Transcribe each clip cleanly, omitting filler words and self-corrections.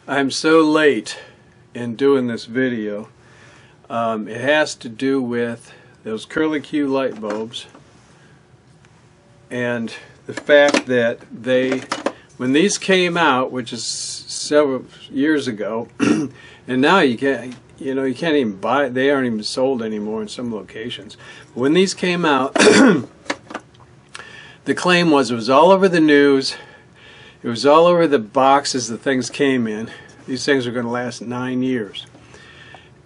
I'm so late in doing this video. It has to do with those curlicue light bulbs and the fact that when these came out, which is several years ago, and now you can't even buy it. They aren't even sold anymore in some locations. But when these came out, the claim was it was all over the news. It was all over the boxes the things came in. These things are going to last 9 years.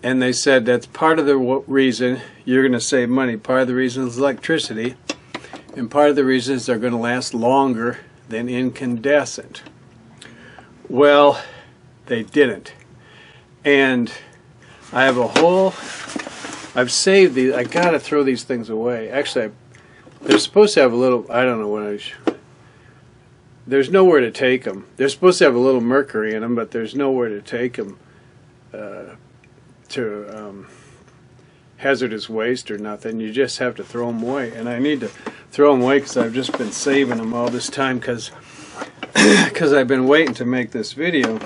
And they said that's part of the reason you're going to save money. Part of the reason is electricity. And part of the reason is they're going to last longer than incandescent. Well, they didn't. And I have I've saved these. I got to throw these things away. Actually, they're supposed to have a little, I don't know what there's nowhere to take them. They're supposed to have a little mercury in them, but there's nowhere to take them to hazardous waste or nothing. You just have to throw them away. And I need to throw them away because I've just been saving them all this time because I've been waiting to make this video.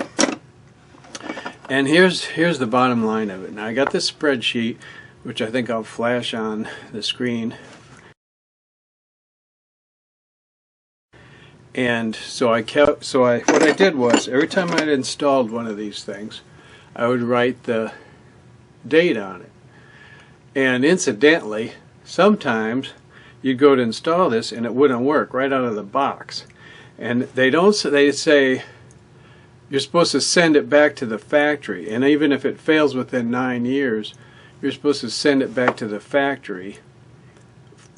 And here's the bottom line of it. Now I got this spreadsheet, which I think I'll flash on the screen. And what I did was, every time I'd installed one of these things, I would write the date on it. And incidentally, sometimes you'd go to install this and it wouldn't work right out of the box. And they say you're supposed to send it back to the factory, and even if it fails within 9 years, you're supposed to send it back to the factory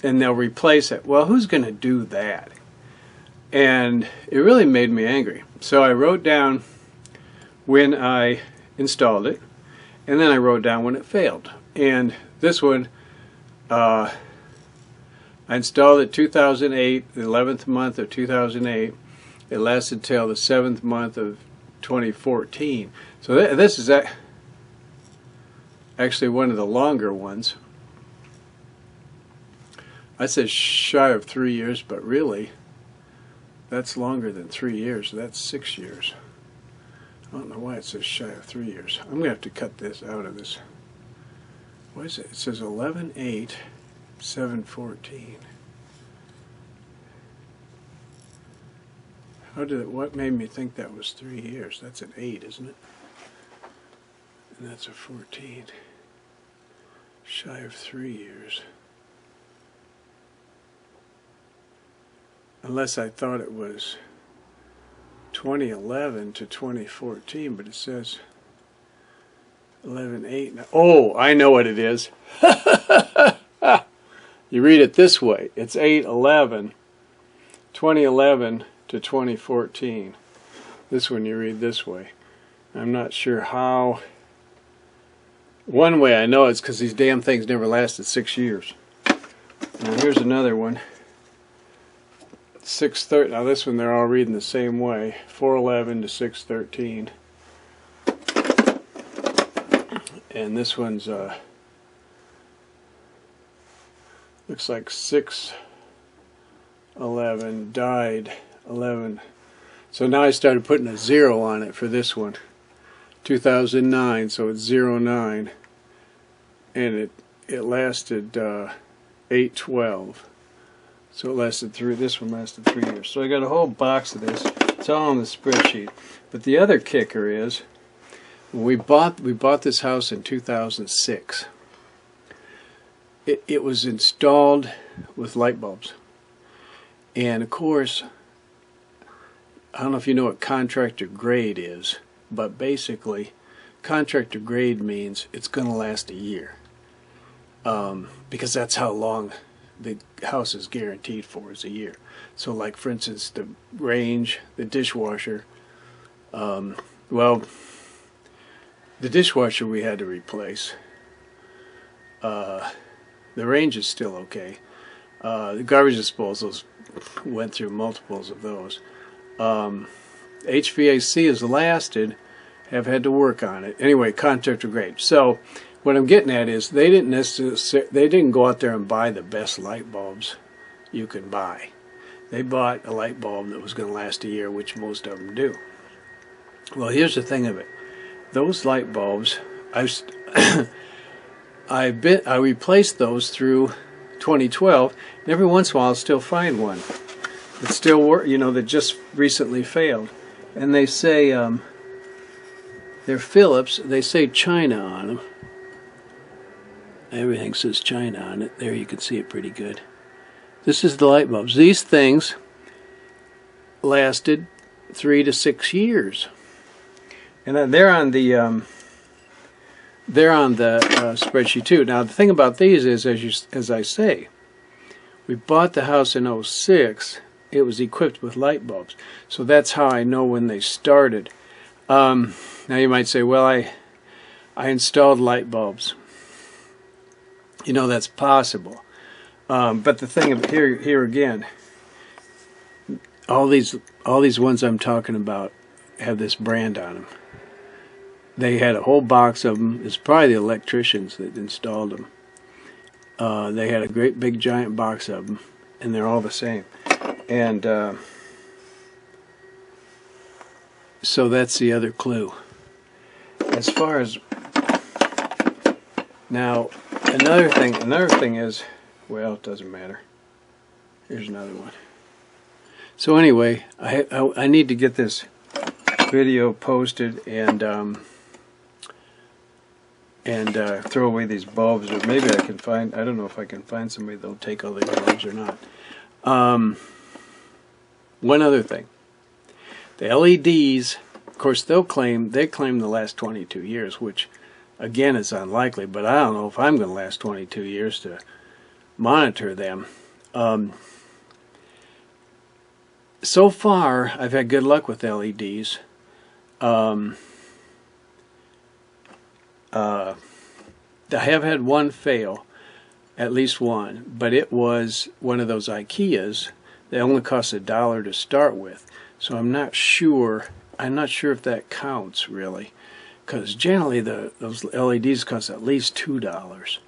and they'll replace it. Well, who's going to do that? And it really made me angry. So I wrote down when I installed it, and then I wrote down when it failed. And this one, I installed it 2008, the 11th month of 2008. It lasted till the 7th month of 2014. So this is actually one of the longer ones. I said shy of 3 years, but really, that's longer than 3 years. That's 6 years. I don't know why it says shy of 3 years. I'm going to have to cut this out of this. What is it? It says 11/8/7/14. What made me think that was 3 years? That's an 8, isn't it? And that's a 14. Shy of 3 years. Unless I thought it was 2011 to 2014, but it says 11/8. Oh, I know what it is. You read it this way. It's 8/11, 2011 to 2014. This one you read this way. I'm not sure how. One way I know it's because these damn things never lasted 6 years. Now here's another one. 6/13. Now this one they're all reading the same way. 4/11 to 6/13. And this one's looks like 6/11, died 11. So now I started putting a 0 on it for this one. 2009, so it's 09, and it lasted 8/12. So it lasted this one lasted 3 years. So I got a whole box of this. It's all on the spreadsheet. But the other kicker is, when we bought this house in 2006. It was installed with light bulbs. And of course, I don't know if you know what contractor grade is, but basically, contractor grade means it's going to last a year. Because that's how long the house is guaranteed for, is a year. So like for instance the range, the dishwasher, well, the dishwasher we had to replace. The range is still okay. The garbage disposals went through multiples of those. HVAC has lasted, have had to work on it. Anyway, contractor grade. So what I'm getting at is they didn't go out there and buy the best light bulbs you can buy. They bought a light bulb that was going to last a year, which most of them do. Well, here's the thing of it. Those light bulbs, I replaced those through 2012. And every once in a while, I'll still find one that still work. You know, that just recently failed, and they say they're Philips. They say China on them. Everything says China on it. There, you can see it pretty good. This is the light bulbs. These things lasted 3 to 6 years, and they're on the spreadsheet too. Now the thing about these is, as I say, we bought the house in '06. It was equipped with light bulbs, so that's how I know when they started. Now you might say, well, I installed light bulbs. You know, that's possible. But the thing of here again, all these ones I'm talking about have this brand on them. They had a whole box of them. It's probably the electricians that installed them. They had a great big giant box of them, and they're all the same. And so that's the other clue. As far as now, another thing is, well, it doesn't matter. Here's another one. So anyway, I need to get this video posted and throw away these bulbs, or maybe I can find, I don't know if I can find somebody that'll take all these bulbs or not. One other thing, the LEDs, of course, they claim the last 22 years, which again is unlikely, but I don't know if I'm going to last 22 years to monitor them. So far, I've had good luck with LEDs. I have had one fail, at least one, but it was one of those IKEAs. They only cost $1 to start with, so I'm not sure if that counts really, because generally those LEDs cost at least $2.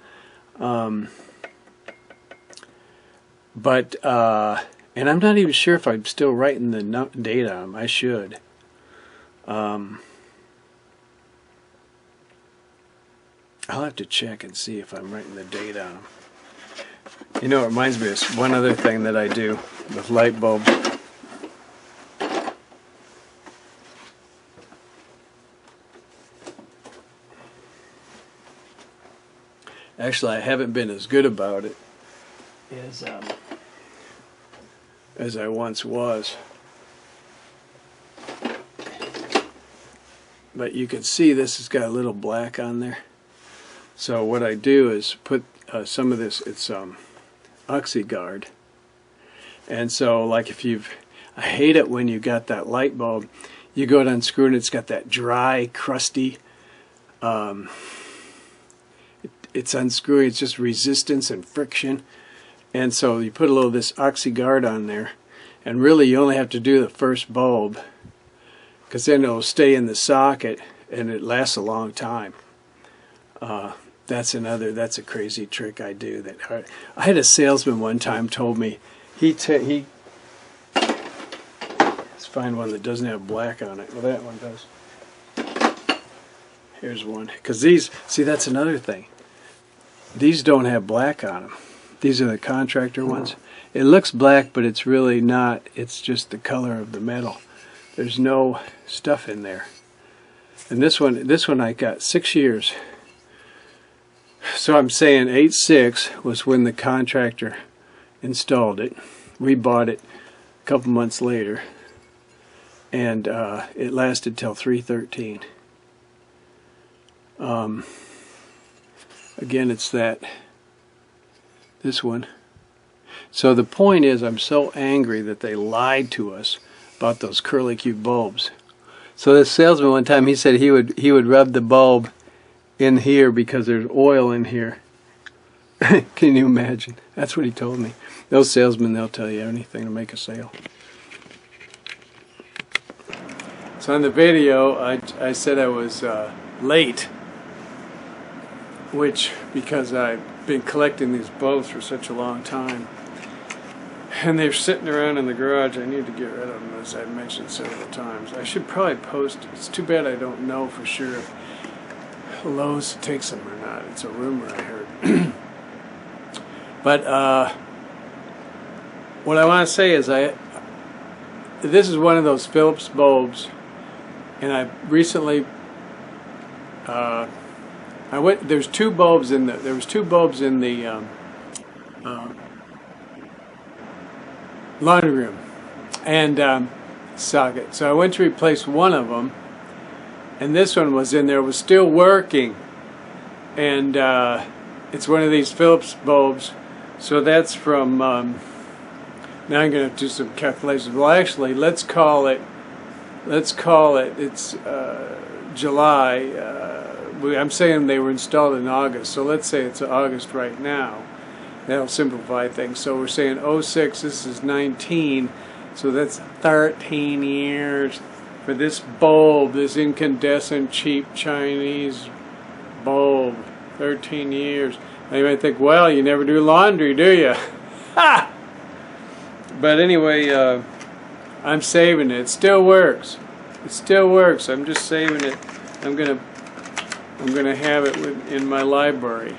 And I'm not even sure if I'm still writing the date on them. I should. I'll have to check and see if I'm writing the date on them. You know, it reminds me of one other thing that I do with light bulbs. Actually, I haven't been as good about it as I once was. But you can see this has got a little black on there. So what I do is put some of this, it's OxyGuard. And so like I hate it when you got that light bulb, you go to unscrew and it's got that dry, crusty, it's unscrewing, it's just resistance and friction. And so you put a little of this OxyGuard on there, and really you only have to do the first bulb, because then it'll stay in the socket and it lasts a long time. That's a crazy trick I do. I had a salesman one time told me let's find one that doesn't have black on it. Well, that one does. Here's one, because see, that's another thing. These don't have black on them. These are the contractor ones. It looks black, but it's really not. It's just the color of the metal. There's no stuff in there. And this one I got 6 years. So I'm saying 8/6 was when the contractor installed it. We bought it a couple months later, and it lasted till 3/13. Again, it's this one. So the point is, I'm so angry that they lied to us about those curlicue bulbs. So this salesman one time, he said he would rub the bulb in here because there's oil in here. Can you imagine? That's what he told me. Those salesmen, they'll tell you anything to make a sale. So in the video, I said I was late, which, because I've been collecting these bulbs for such a long time, and they're sitting around in the garage. I need to get rid of them, as I've mentioned several times. I should probably post. It's too bad I don't know for sure if Lowe's takes them or not. It's a rumor I heard. But what I want to say is this is one of those Phillips bulbs, and I recently there's two bulbs in there was two bulbs in the laundry room and socket. So I went to replace one of them, and this one was in there, was still working, and it's one of these Phillips bulbs. So that's from now I'm going to do some calculations. Well, actually, let's call it it's July. I'm saying they were installed in August, so let's say it's August right now. That'll simplify things. So we're saying 06, this is 19, so that's 13 years for this bulb, this incandescent, cheap Chinese bulb. 13 years. Now you might think, well, you never do laundry, do you? Ha! But anyway, I'm saving it. It still works. It still works. I'm just saving it. I'm gonna have it in my library.